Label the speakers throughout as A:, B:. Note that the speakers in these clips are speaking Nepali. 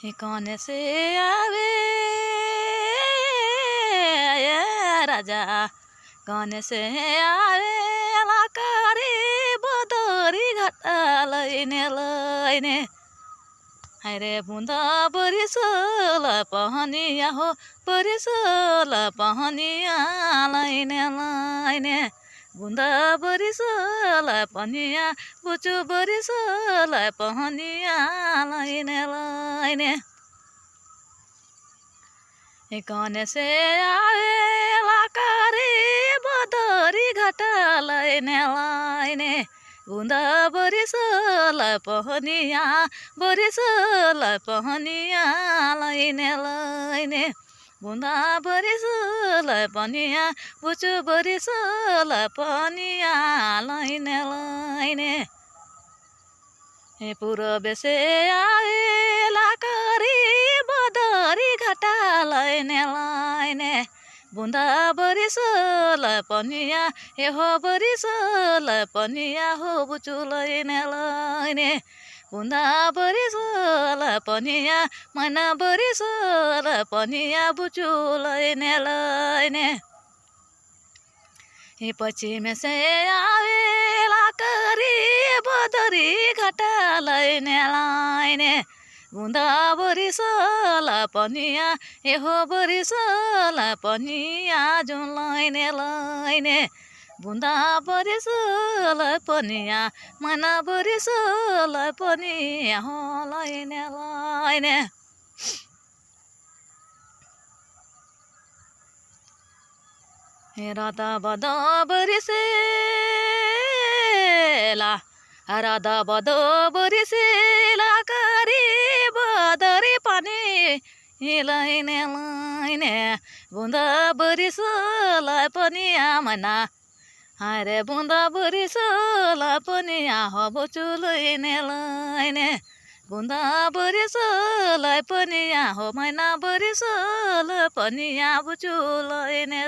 A: कौन से आवे राजा कौन से आवे लाकारी बदरी घाटा लैने हायरे बुंदा बरिसल पहनिया हो बरिसल पहनिया लैने बुंदा बरिसल पहनिया बुचु बरिसल पहनिया लैने कौन से आवे लाकारी बदरी घाटा लैने बुंदा बरिसल पहनिया बरिसल पहनिया लैने बुंदा बरिसल पहनिया बुचु बरिसल पहनिया लैने पूरब से आए लाकारी बदरी घाटा लैने बुंदा बरिसल पहनिया हो बरिसल पहनिया हो बुचु लैने बुंदा बरिसल पहनिया मैना बरिसल पहनिया बुचु लैने पश्चिम से आवे लाकारी बदरी घाटा लैने बुंदा बरिसल पहनिया हो बरिसल पहनिया जुन लैने बुंदा बरिसल पहनिया मैना बरिसल पहनिया हो लैने राधा बदा बरिसेला राधा बदो बरिसेला करी बदरी पानी लैने बुंदा बरिसल पहनिया मैना हायरे बुंदा बरिसल पहनिया हो बुचु लैने बुंदा बरिसल पहनिया हो मैना बरिसल पहनिया बुचु लैने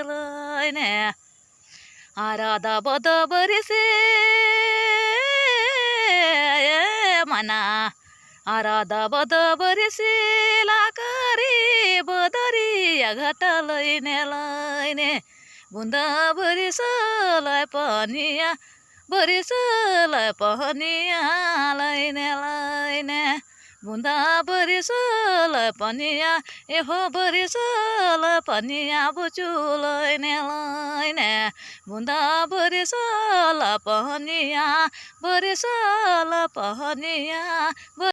A: राधा बद बरिसे मैना राधा बद बरिसेला करी बदरी घाटा लैने बुंदा बरिसल पहनिया बरिसल पहनिया लैने बुंदा बरिसल पहनिया हो बरिसल पहनिया बुचु लैने बुंदा बरिसल पहनिया